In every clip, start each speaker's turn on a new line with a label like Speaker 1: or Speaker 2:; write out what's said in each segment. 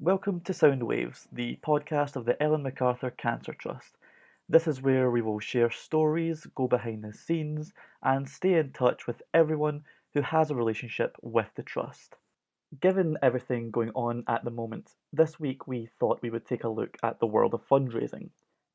Speaker 1: Welcome to Sound Waves, the podcast of the Ellen MacArthur Cancer Trust. This is where we will share stories, go behind the scenes, and stay in touch with everyone who has a relationship with the Trust. Given everything going on at the moment, this week we thought we would take a look at the world of fundraising.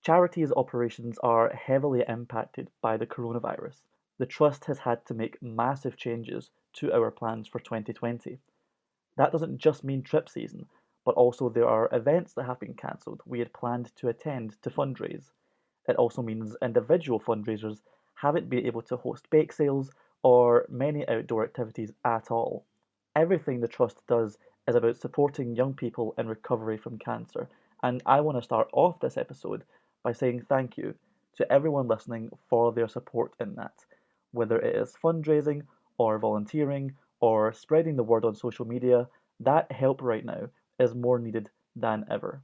Speaker 1: Charities operations are heavily impacted by the coronavirus. The Trust has had to make massive changes to our plans for 2020. That doesn't just mean trip season, but also there are events that have been cancelled we had planned to attend to fundraise. It also means individual fundraisers haven't been able to host bake sales or many outdoor activities at all. Everything the Trust does is about supporting young people in recovery from cancer, and I want to start off this episode by saying thank you to everyone listening for their support in that, whether it is fundraising or volunteering or spreading the word on social media. That help right now is more needed than ever.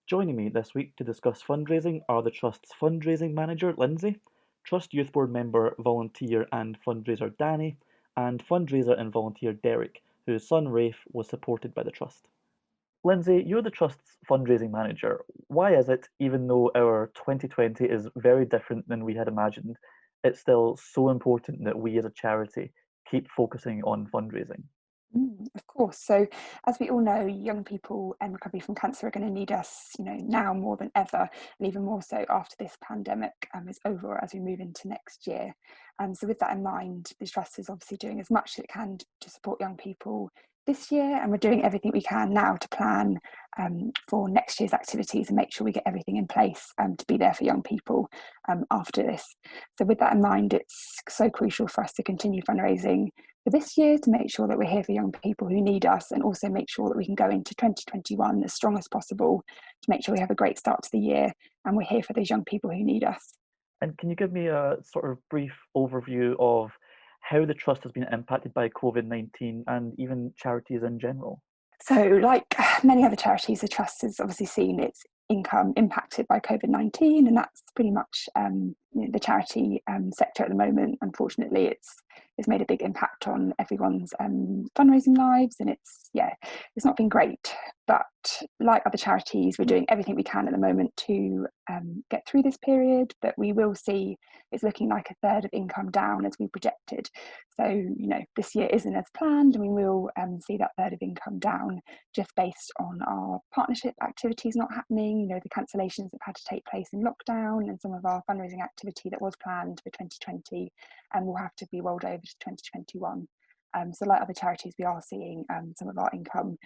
Speaker 1: Joining me this week to discuss fundraising are the Trust's fundraising manager, Lindsay, Trust Youth Board member, volunteer, and fundraiser Danni, and fundraiser and volunteer Derrick, whose son Rafe was supported by the Trust. Lindsay, you're the Trust's fundraising manager. Why is it, even though our 2020 is very different than we had imagined, it's still so important that we as a charity keep focusing on fundraising?
Speaker 2: Of course. So, as we all know, young people in recovery from cancer are going to need us, now more than ever, and even more so after this pandemic is over as we move into next year. So, with that in mind, the Trust is obviously doing as much as it can to support young people this year, and we're doing everything we can now to plan for next year's activities and make sure we get everything in place to be there for young people after this. So, with that in mind, it's so crucial for us to continue fundraising for this year to make sure that we're here for young people who need us, and also make sure that we can go into 2021 as strong as possible to make sure we have a great start to the year and we're here for those young people who need us.
Speaker 1: And can you give me a sort of brief overview of how the Trust has been impacted by COVID-19 and even charities in general?
Speaker 2: So, like many other charities, the Trust has obviously seen its income impacted by COVID-19, and that's pretty much the charity sector at the moment. Unfortunately, it's made a big impact on everyone's fundraising lives, and it's not been great. But like other charities, we're doing everything we can at the moment to get through this period. But we will see it's looking like a third of income down as we projected. So, this year isn't as planned, and we will see that third of income down just based on our partnership activities not happening, the cancellations that had to take place in lockdown, and some of our fundraising activity that was planned for 2020 and will have to be rolled over to 2021. So like other charities, we are seeing some of our income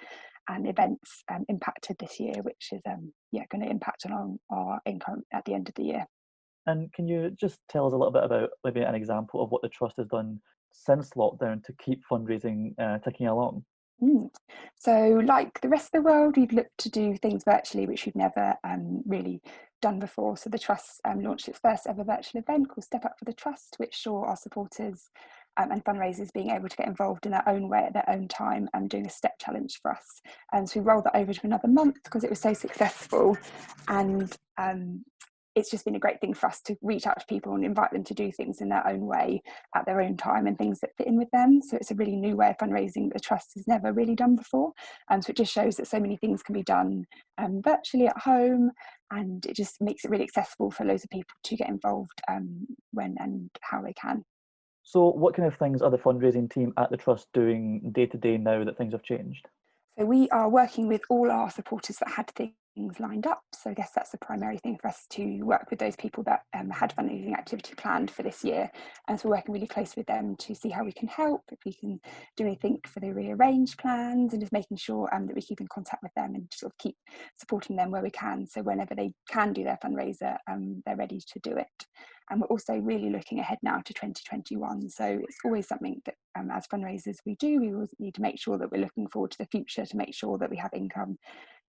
Speaker 2: and events impacted this year, which is going to impact on our income at the end of the year.
Speaker 1: And can you just tell us a little bit about maybe an example of what the Trust has done since lockdown to keep fundraising ticking along?
Speaker 2: So, like the rest of the world, we've looked to do things virtually, which we've never really done before. So, the Trust launched its first ever virtual event called Step Up for the Trust, which saw our supporters and fundraisers being able to get involved in their own way at their own time and doing a step challenge for us. So, we rolled that over to another month because it was so successful. And it's just been a great thing for us to reach out to people and invite them to do things in their own way at their own time and things that fit in with them. So it's a really new way of fundraising that the Trust has never really done before. So it just shows that so many things can be done virtually at home, and it just makes it really accessible for loads of people to get involved when and how they can.
Speaker 1: So, what kind of things are the fundraising team at the Trust doing day to day now that things have changed?
Speaker 2: So we are working with all our supporters that had things lined up. So I guess that's the primary thing for us, to work with those people that had fundraising activity planned for this year. And so we're working really close with them to see how we can help, if we can do anything for the rearranged plans, and just making sure that we keep in contact with them and sort of keep supporting them where we can. So whenever they can do their fundraiser, they're ready to do it. And we're also really looking ahead now to 2021. So it's always something that as fundraisers we always need to make sure that we're looking forward to the future to make sure that we have income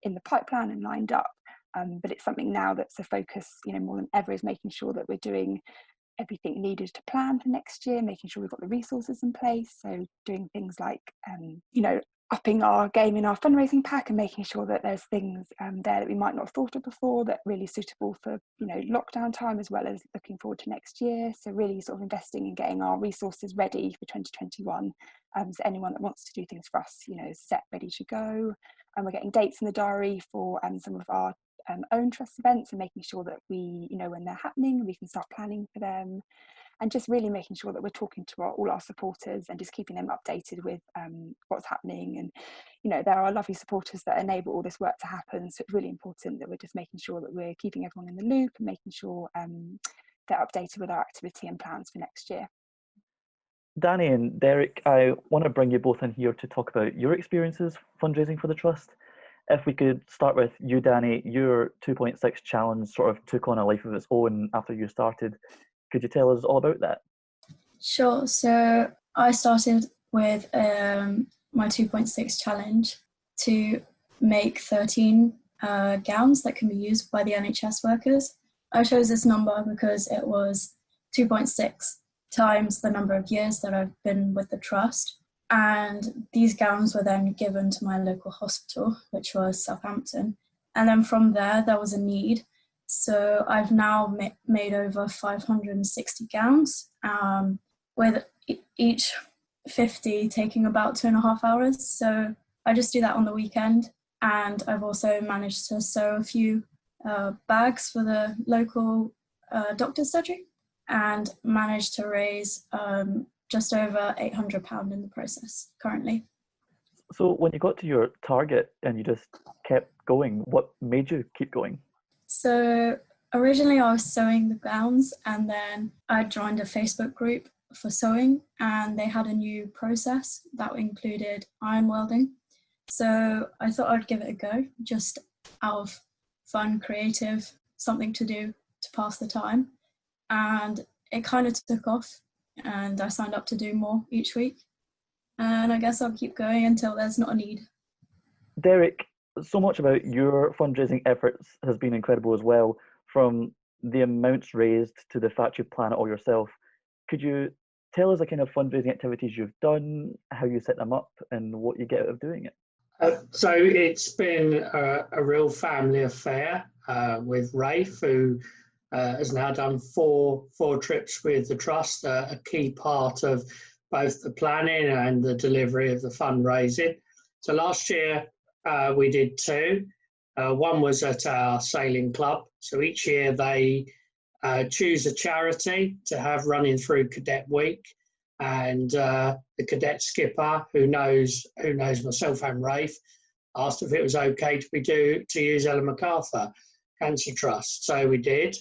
Speaker 2: in the pipeline and lined up. But it's something now that's a focus, more than ever, is making sure that we're doing everything needed to plan for next year, making sure we've got the resources in place. So doing things like, upping our game in our fundraising pack and making sure that there's things there that we might not have thought of before that really suitable for lockdown time, as well as looking forward to next year. So really sort of investing in getting our resources ready for 2021. So anyone that wants to do things for us, is set, ready to go. And we're getting dates in the diary for some of our own trust events, and making sure that we know when they're happening and we can start planning for them. And just really making sure that we're talking to all our supporters and just keeping them updated with what's happening. And there are lovely supporters that enable all this work to happen, so it's really important that we're just making sure that we're keeping everyone in the loop and making sure they're updated with our activity and plans for next year.
Speaker 1: Danni and Derrick, I want to bring you both in here to talk about your experiences fundraising for the Trust. If we could start with you, Danni, your 2.6 challenge sort of took on a life of its own after you started. Could you tell us all about that?
Speaker 3: Sure. So I started with my 2.6 challenge to make 13 gowns that can be used by the NHS workers. I chose this number because it was 2.6 times the number of years that I've been with the Trust. And these gowns were then given to my local hospital, which was Southampton. And then from there was a need. So I've now made over 560 gowns, with each 50 taking about 2.5 hours. So I just do that on the weekend. And I've also managed to sew a few bags for the local doctor's surgery, and managed to raise just over £800 in the process currently.
Speaker 1: So when you got to your target and you just kept going, what made you keep going?
Speaker 3: So originally I was sewing the gowns, and then I joined a Facebook group for sewing, and they had a new process that included iron welding. So I thought I'd give it a go, just out of fun, creative, something to do to pass the time. And it kind of took off, and I signed up to do more each week. And I guess I'll keep going until there's not a need.
Speaker 1: Derrick, so much about your fundraising efforts has been incredible as well, from the amounts raised to the fact you plan it all yourself. Could you tell us the kind of fundraising activities you've done, how you set them up, and what you get out of doing it?
Speaker 4: So it's been a real family affair with Rafe, who has now done four trips with the Trust, a key part of both the planning and the delivery of the fundraising. So last year we did two. One was at our sailing club. So each year they choose a charity to have running through Cadet Week, and the cadet skipper, who knows myself and Rafe, asked if it was okay to use Ellen MacArthur Cancer Trust. So we did,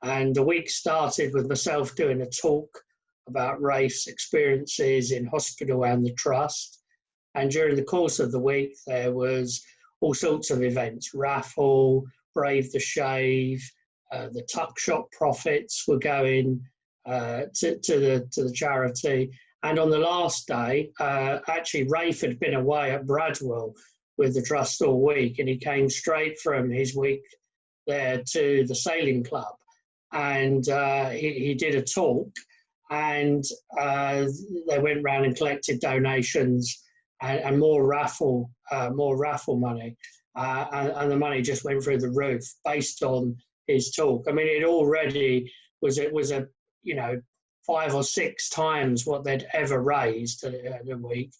Speaker 4: and the week started with myself doing a talk about Rafe's experiences in hospital and the Trust. And during the course of the week, there was all sorts of events: raffle, Brave the Shave, the tuck shop profits were going to the charity. And on the last day, actually Rafe had been away at Bradwell with the Trust all week, and he came straight from his week there to the sailing club, and he did a talk, and they went round and collected donations and more raffle money, and the money just went through the roof based on his talk. I mean, it already was a 5 or 6 times what they'd ever raised a week,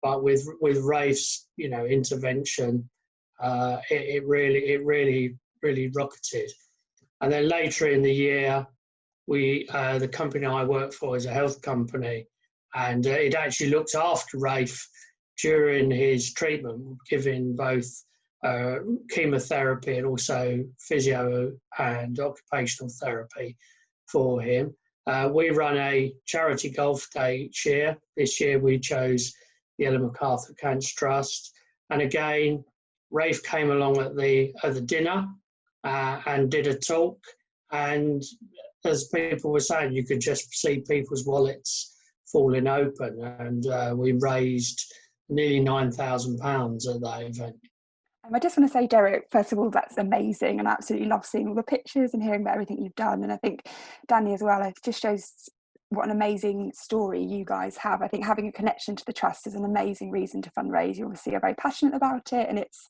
Speaker 4: but with Rafe's intervention, it really rocketed. And then later in the year, the company I work for is a health company, and it actually looked after Rafe during his treatment, giving both chemotherapy and also physio and occupational therapy for him. We run a charity golf day each year. This year we chose the Ellen MacArthur Cancer Trust, and again Rafe came along at the dinner and did a talk, and as people were saying, you could just see people's wallets falling open, and we raised nearly £9,000 at that event.
Speaker 2: I just want to say, Derrick, first of all, that's amazing, and I absolutely love seeing all the pictures and hearing about everything you've done. And I think Danni as well, it just shows what an amazing story you guys have. I think having a connection to the trust is an amazing reason to fundraise. You obviously are very passionate about it, and it's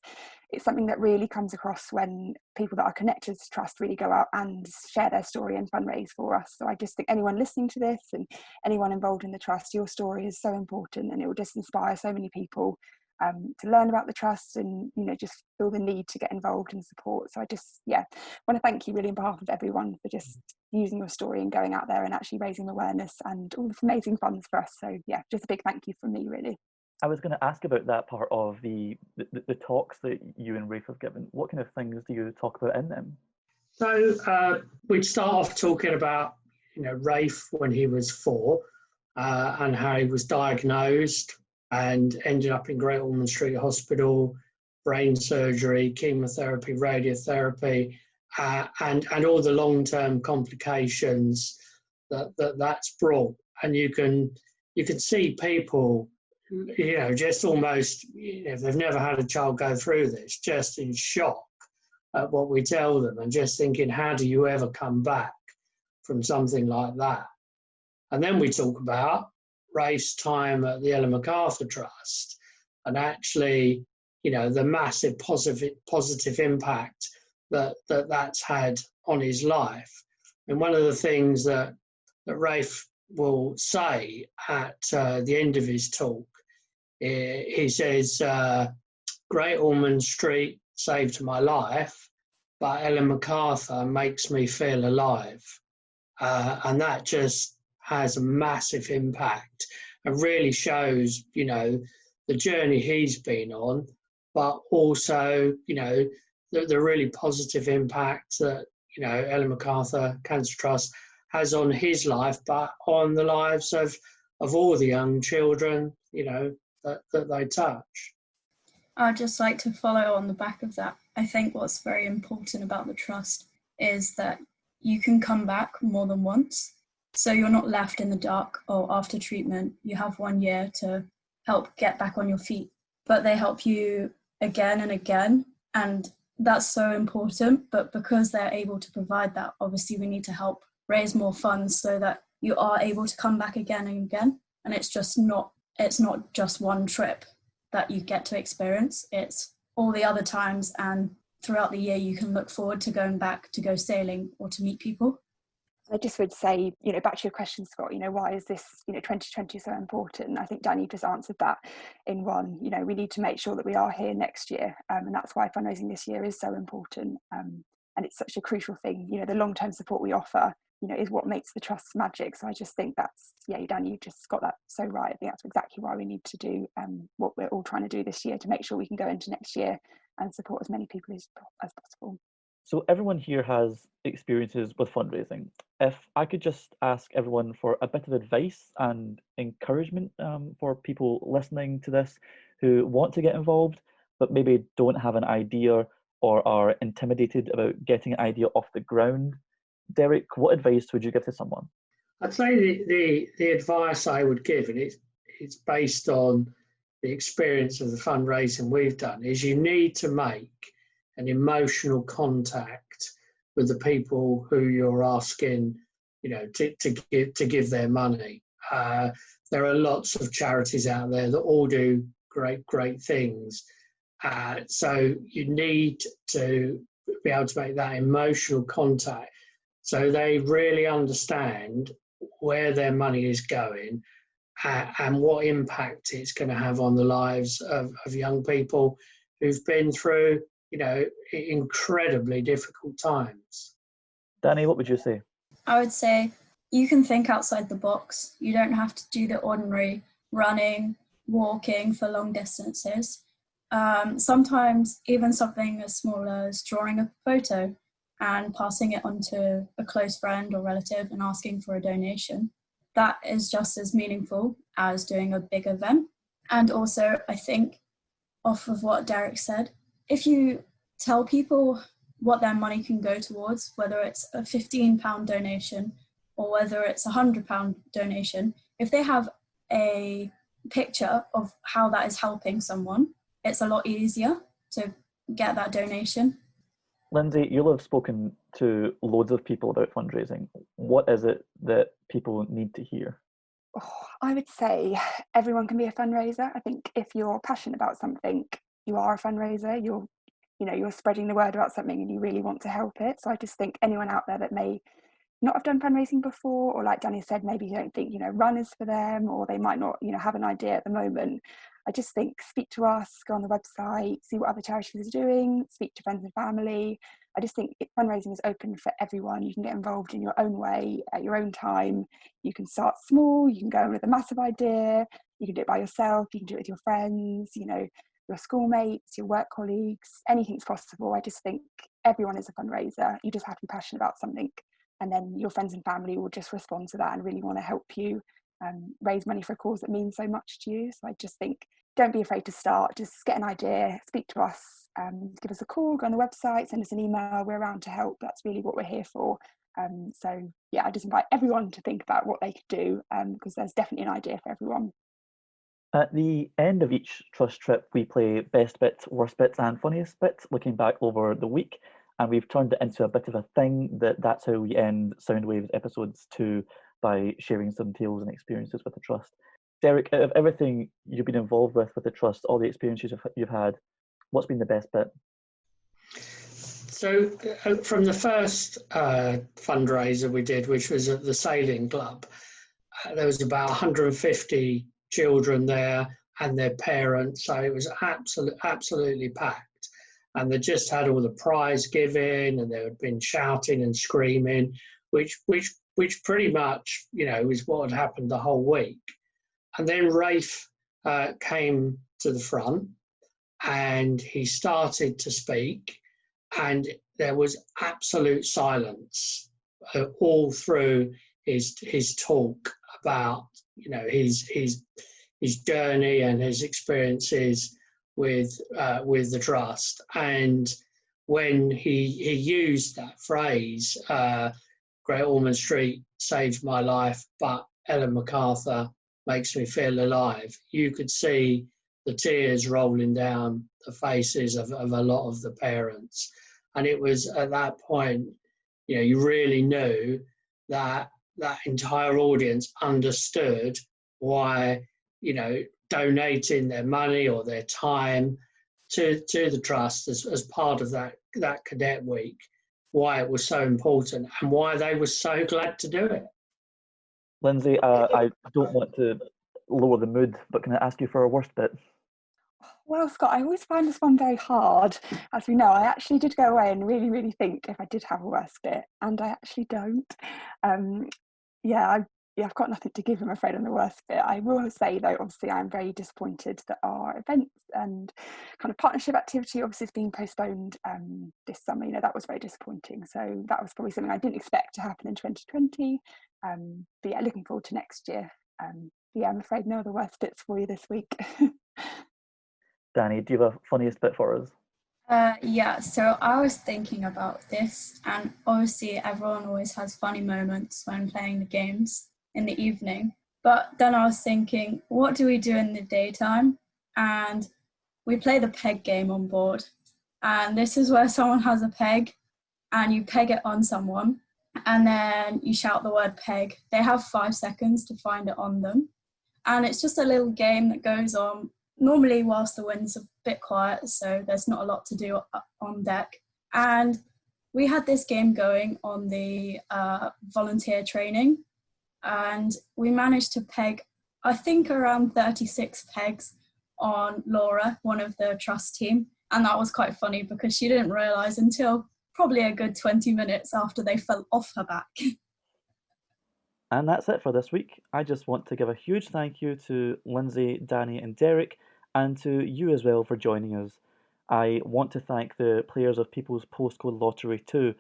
Speaker 2: something that really comes across when people that are connected to trust really go out and share their story and fundraise for us. So I just think anyone listening to this and anyone involved in the trust, your story is so important, and it will just inspire so many people to learn about the trust and, you know, just feel the need to get involved and support. So I just want to thank you really on behalf of everyone for just using your story and going out there and actually raising awareness and all this amazing funds for us. So yeah, just a big thank you from me, really.
Speaker 1: I was going to ask about that part of the talks that you and Rafe have given. What kind of things do you talk about in them?
Speaker 4: So we'd start off talking about, you know, Rafe when he was 4 and how he was diagnosed and ended up in Great Ormond Street Hospital, brain surgery, chemotherapy, radiotherapy, and all the long-term complications that's brought. And you can see people, you know, just almost, you know, if they've never had a child go through this, just in shock at what we tell them and just thinking, how do you ever come back from something like that? And then we talk about Rafe's time at the Ellen MacArthur Trust and actually, you know, the massive positive impact that's had on his life. And one of the things that Rafe will say at the end of his talk, he says, Great Ormond Street saved my life, but Ellen MacArthur makes me feel alive. And that just has a massive impact and really shows, you know, the journey he's been on, but also, you know, the really positive impact that, you know, Ellen MacArthur Cancer Trust has on his life, but on the lives of all the young children, you know, that they touch.
Speaker 3: I'd just like to follow on the back of that. I think what's very important about the trust is that you can come back more than once. So you're not left in the dark, or after treatment, you have 1 year to help get back on your feet. But they help you again and again. And that's so important. But because they're able to provide that, obviously we need to help raise more funds so that you are able to come back again and again. And it's not just one trip that you get to experience. It's all the other times, and throughout the year you can look forward to going back to go sailing or to meet people.
Speaker 2: I just would say, you know, back to your question, Scott, you know, why is this, you know, 2020 so important? I think Danny just answered that in one. You know, we need to make sure that we are here next year, and that's why fundraising this year is so important, and it's such a crucial thing. You know, the long-term support we offer, you know, is what makes the trust magic. So I just think that's, Danny, you just got that so right. I think that's exactly why we need to do what we're all trying to do this year to make sure we can go into next year and support as many people as possible.
Speaker 1: So everyone here has experiences with fundraising. If I could just ask everyone for a bit of advice and encouragement for people listening to this who want to get involved, but maybe don't have an idea or are intimidated about getting an idea off the ground. Derrick, what advice would you give to someone?
Speaker 4: I'd say the advice I would give, and it's based on the experience of the fundraising we've done, is you need to make an emotional contact with the people who you're asking, you know, to give their money. There are lots of charities out there that all do great things. So you need to be able to make that emotional contact so they really understand where their money is going and what impact it's going to have on the lives of young people who've been through, you know, incredibly difficult times.
Speaker 1: Danny, what would you say?
Speaker 3: I would say you can think outside the box. You don't have to do the ordinary running, walking for long distances. Sometimes even something as small as drawing a photo and passing it on to a close friend or relative and asking for a donation. That is just as meaningful as doing a big event. And also, I think, off of what Derrick said, if you tell people what their money can go towards, whether it's a £15 donation or whether it's a £100 donation, if they have a picture of how that is helping someone, it's a lot easier to get that donation.
Speaker 1: Lindsay, you'll have spoken to loads of people about fundraising. What is it that people need to hear?
Speaker 2: Oh, I would say everyone can be a fundraiser. I think if you're passionate about something, you are a fundraiser. You're spreading the word about something and you really want to help it. So I just think anyone out there that may not have done fundraising before, or like Danny said, maybe you don't think run is for them, or they might not have an idea at the moment. I just think speak to us, go on the website, see what other charities are doing, speak to friends and family. I just think fundraising is open for everyone. You can get involved in your own way at your own time. You can start small, you can go in with a massive idea, you can do it by yourself, you can do it with your friends, your schoolmates, your work colleagues, anything's possible. I just think everyone is a fundraiser. You just have to be passionate about something, and then your friends and family will just respond to that and really want to help you raise money for a cause that means so much to you. So I just think don't be afraid to start. Just get an idea, speak to us, give us a call, go on the website, send us an email. We're around to help. That's really what we're here for. So yeah, I just invite everyone to think about what they could do, because there's definitely an idea for everyone.
Speaker 1: At the end of each trust trip, we play best bits, worst bits, and funniest bits, looking back over the week. And we've turned it into a bit of a thing that's how we end Soundwaves episodes too, by sharing some tales and experiences with the trust. Derrick, out of everything you've been involved with the trust, all the experiences you've had, what's been the best bit?
Speaker 4: So from the first fundraiser we did, which was at the sailing club, there was about 150 children there and their parents, so it was absolutely packed. And they just had all the prize giving, and there had been shouting and screaming, which pretty much is what had happened the whole week. And then Rafe came to the front and he started to speak, and there was absolute silence all through his talk about his journey and his experiences with the trust. And when he used that phrase, Great Ormond Street saved my life, but Ellen MacArthur makes me feel alive, you could see the tears rolling down the faces of a lot of the parents. And it was at that point, you really knew that that entire audience understood why, donating their money or their time to the trust as part of that cadet week, why it was so important and why they were so glad to do it.
Speaker 1: Lindsay, I don't want to lower the mood, but can I ask you for a worst bit?
Speaker 2: Well, Scott, I always find this one very hard. As we know, I actually did go away and really, really think if I did have a worst bit, and I actually don't. I've got nothing to give, I'm afraid, on the worst bit. I will say, though, obviously, I'm very disappointed that our events and kind of partnership activity obviously has been postponed this summer. That was very disappointing. So that was probably something I didn't expect to happen in 2020. But yeah, looking forward to next year. I'm afraid no other worst bits for you this week.
Speaker 1: Danny, do you have a funniest bit for us?
Speaker 3: Yeah, so I was thinking about this, and obviously everyone always has funny moments when playing the games in the evening. But then I was thinking, what do we do in the daytime? And we play the peg game on board. And this is where someone has a peg and you peg it on someone, and then you shout the word peg. They have 5 seconds to find it on them. And it's just a little game that goes on normally whilst the wind's a bit quiet, so there's not a lot to do on deck. And we had this game going on the volunteer training, and we managed to peg, I think, around 36 pegs on Laura, one of the trust team. And that was quite funny because she didn't realise until probably a good 20 minutes after they fell off her back.
Speaker 1: And that's it for this week. I just want to give a huge thank you to Lindsay, Danny, and Derrick, and to you as well for joining us. I want to thank the players of People's Postcode Lottery too.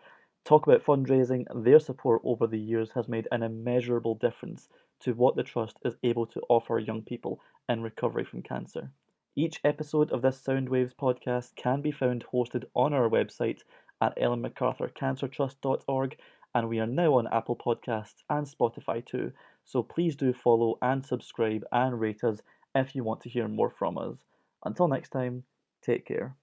Speaker 1: Talk about fundraising, their support over the years has made an immeasurable difference to what the Trust is able to offer young people in recovery from cancer. Each episode of this Soundwaves podcast can be found hosted on our website at ellenmacarthurcancertrust.org, and we are now on Apple Podcasts and Spotify too, so please do follow and subscribe and rate us if you want to hear more from us. Until next time, take care.